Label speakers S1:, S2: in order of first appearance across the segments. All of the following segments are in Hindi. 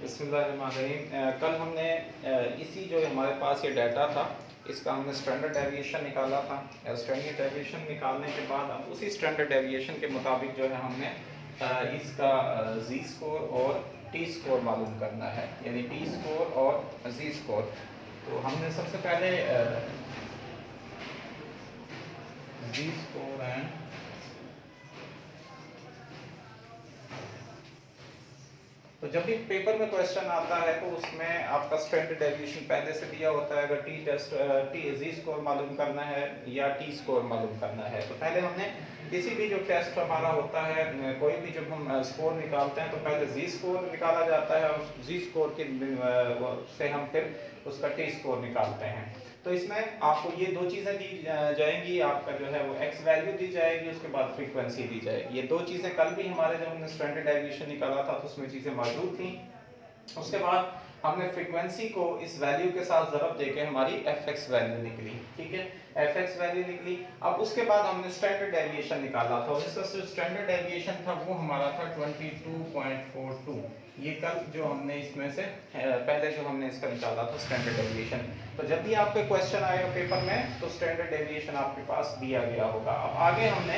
S1: बिस्मिल्लाहिर्रहमानिर्रहीम। कल हमने इसी जो हमारे पास ये डाटा था इसका हमने स्टैंडर्ड डेविएशन निकाला था। स्टैंडर्ड डेविएशन निकालने के बाद अब उसी स्टैंडर्ड डेविएशन के मुताबिक जो है हमने इसका जी स्कोर और टी स्कोर मालूम करना है, यानी टी स्कोर और जी स्कोर। तो हमने सबसे पहले जी स्कोर एंड तो जब भी पेपर में क्वेश्चन आता है तो उसमें आपका स्टैंडर्ड डेविएशन पहले से दिया होता है। अगर टी जी स्कोर मालूम करना है या टी स्कोर मालूम करना है तो पहले हमने किसी भी जो टेस्ट हमारा होता है, कोई भी जब हम स्कोर निकालते हैं तो पहले जी स्कोर निकाला जाता है और जी स्कोर के से हम फिर उसका टी स्कोर निकालते हैं। तो इसमें आपको ये दो चीज़ें दी जाएंगी, आपका जो है वो एक्स वैल्यू दी जाएगी, उसके बाद फ्रीक्वेंसी दी जाएगी। ये दो चीज़ें कल भी हमारे जब हमने स्टैंडर्ड डेविएशन निकाला था तो उसमें चीज़ें मौजूद थी। उसके बाद हमने फ्रीक्वेंसी को इस वैल्यू के साथ ज़रब देके हमारी एफ एक्स वैल्यू निकली, ठीक है, एफ एक्स वैल्यू निकली। अब उसके बाद हमने स्टैंडर्ड डेविएशन निकाला था और इसका जो स्टैंडर्ड डेविएशन था वो हमारा था 22.42। ये कल जो हमने इसमें से पहले जो हमने इसका निकाला था स्टैंडर्ड डेविएशन। तो जब भी आपके क्वेश्चन आएगा पेपर में तो स्टैंडर्ड डेविएशन आपके पास दिया गया होगा। अब आगे हमने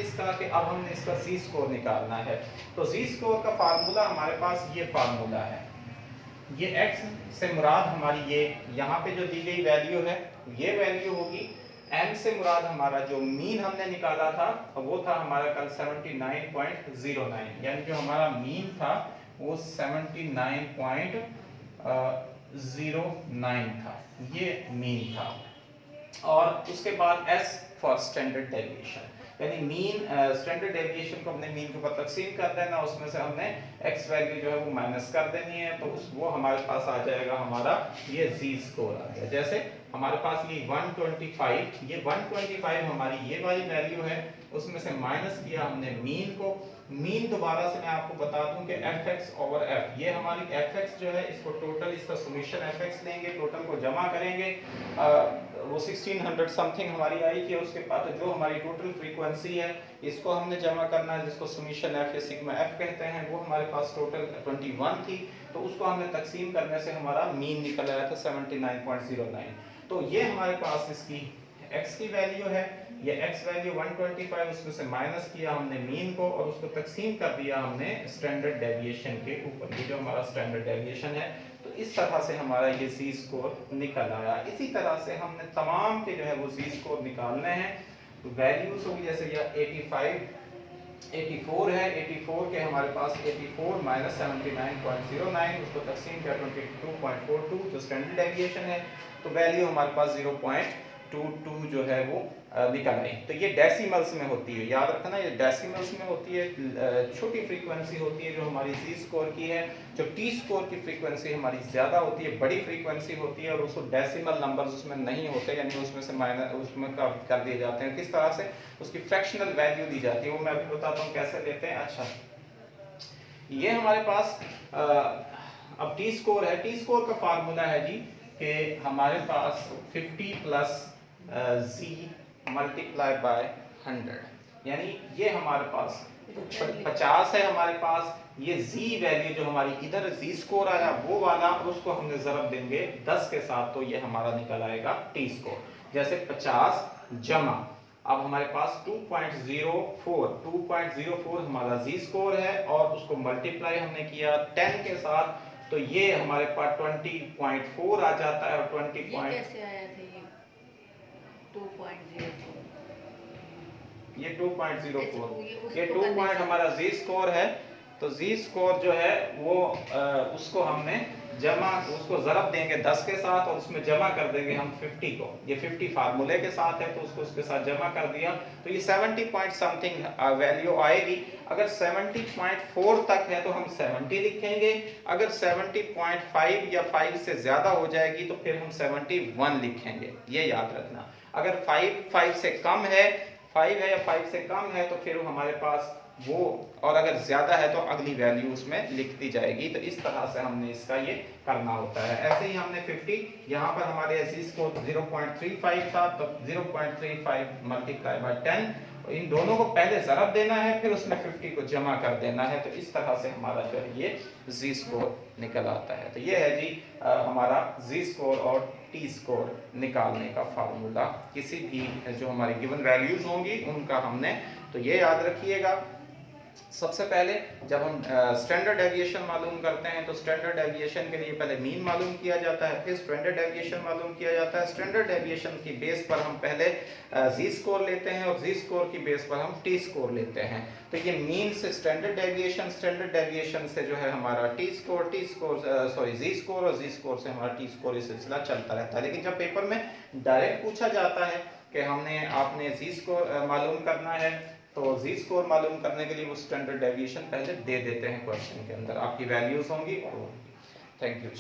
S1: इसका कि अब हमने इसका जी स्कोर निकालना है। तो जी स्कोर का फार्मूला हमारे पास ये फार्मूला है। ये x से मुराद हमारी ये यहाँ पे जो दी गई वैल्यू है ये वैल्यू होगी। m से मुराद हमारा जो मीन हमने निकाला था वो था हमारा कल 79.09, यानी जो हमारा मीन था वो 79.09 था, ये मीन था। और उसके बाद s फॉर स्टैंडर्ड डेविएशन, यानी मीन स्टैंडर्ड डेविएशन को हमने मीन के ऊपर तकसीम कर देना, उसमें से हमने x वैल्यू जो है वो माइनस कर देनी है, तो वो हमारे पास आ जाएगा हमारा ये z स्कोर आ गया। जैसे हमारे पास ये 125 हमारी ये वाली वैल्यू है, उसमें से माइनस किया हमने मीन को। मीन दोबारा से मैं आपको बता दूं कि fx ओवर f, ये हमारी fx जो है इसको टोटल इसका सॉल्यूशन fx लेंगे, टोटल को जमा करेंगे, वो 1600 समथिंग हमारी आई थी। उसके बाद जो हमारी टोटल फ्रीक्वेंसी है इसको हमने जमा करना है, जिसको समीशन f या सिग्मा f कहते हैं, वो हमारे पास टोटल 21 थी। तो उसको हमने तकसीम करने से हमारा मीन निकल आया था 79.09। तो ये हमारे पास इसकी x की वैल्यू है, ये x वैल्यू 125, उसमें से माइनस किया हमने मीन को और उसको तकसीम कर दिया हमने स्टैंडर्ड डेविएशन के ऊपर। ये जो हमारा स्टैंडर्ड डेविएशन है, तो इस तरह से हमारा ये जी स्कोर निकल आया। इसी तरह से हमने तमाम के जो है वो जी स्कोर निकालने हैं। तो वैल्यूज होगी जैसे ये 84 है, 84 के हमारे पास 84 माइनस 79.09, उसको तकसीम किया 22.42 जो स्टैंडर्ड डेविएशन है, तो वैल्यू हमारे पास 0.22 जो है वो निकल आई। तो ये डेसिमल्स में होती है, याद रखना ये डेसिमल्स में होती है, छोटी फ्रीक्वेंसी होती है जो हमारी जी स्कोर की है। जो टी स्कोर की फ्रीक्वेंसी हमारी ज़्यादा होती है, बड़ी फ्रीक्वेंसी होती है और उसको डेसिमल नंबर्स उसमें नहीं होते, यानी उसमें से माइनस उसमें कर दिए जाते हैं। किस तरह से उसकी फ्रैक्शनल वैल्यू दी जाती है वो मैं अभी बताता हूँ कैसे लेते हैं। अच्छा, ये हमारे पास अब टी स्कोर है। टी स्कोर का फार्मूला है जी कि हमारे पास 50 प्लस जी मल्टीप्लाई बाय 100, यानी ये हमारे पास 50 है हमारे पास। ये जी वैल्यू जो हमारी इधर जी स्कोर आया वो वाला, और उसको हमने जरब देंगे 10 के साथ, तो ये हमारा निकल आएगा टी स्कोर। जैसे 50 जमा अब हमारे पास 2.04 हमारा जी स्कोर है और उसको मल्टीप्लाई हमने किया 10 के साथ, तो ये हमारे पास 20.4 आ जाता है। और 20
S2: कैसे आया था ये 2.04?
S1: ये 2.04, ये 2 पॉइंट हमारा जी स्कोर है। तो जी स्कोर जो है वो उसको हमने उसको ज़रब देंगे 10 के साथ और उसमें जमा कर देंगे हम 50 को। ये 50 फार्मूले के साथ है तो उसको उसके साथ जमा कर दिया, तो ये 70 पॉइंट समथिंग वैल्यू आएगी। अगर 70.4 तक है तो हम 70 लिखेंगे, अगर 70.5 या 5 से ज़्यादा हो जाएगी तो फिर हम 71 लिखेंगे, ये याद रखना। अगर 5 से कम है, 5 है या 5 से कम है तो फिर हमारे पास वो, और अगर ज्यादा है तो अगली वैल्यू उसमें लिख दी जाएगी। तो इस तरह से हमने इसका ये करना होता है। ऐसे ही हमने 50 यहाँ पर हमारे जी स्कोर 0.35 था, तो 0.35 मल्टीप्लाई बाय 10 इन दोनों को पहले ज़रब देना है, फिर उसमें 50 को जमा कर देना है। तो इस तरह से हमारा जो है ये जी स्कोर निकल आता है। तो ये है जी हमारा जी स्कोर और टी स्कोर निकालने का फार्मूला। किसी भी जो हमारी गिवन वैल्यूज होंगी उनका हमने, तो ये याद रखिएगा, सबसे पहले जब हम स्टैंडर्ड डेविएशन मालूम करते हैं तो स्टैंडर्ड डेविएशन के लिए पहले मीन मालूम किया जाता है, फिर स्टैंडर्ड डेविएशन मालूम किया जाता है। स्टैंडर्ड डेविएशन की बेस पर हम पहले जी स्कोर लेते हैं और जी स्कोर की बेस पर हम टी स्कोर लेते हैं। तो ये मीन से स्टैंडर्ड डेविएशन से जो है हमारा टी स्कोर जी स्कोर और जी स्कोर से हमारा टी स्कोर, ये सिलसिला चलता रहता है। लेकिन जब पेपर में डायरेक्ट पूछा जाता है कि आपने जी स्कोर मालूम करना है, तो जी स्कोर मालूम करने के लिए वो स्टैंडर्ड डेविएशन पहले दे देते हैं क्वेश्चन के अंदर, आपकी वैल्यूज होंगी और थैंक यू।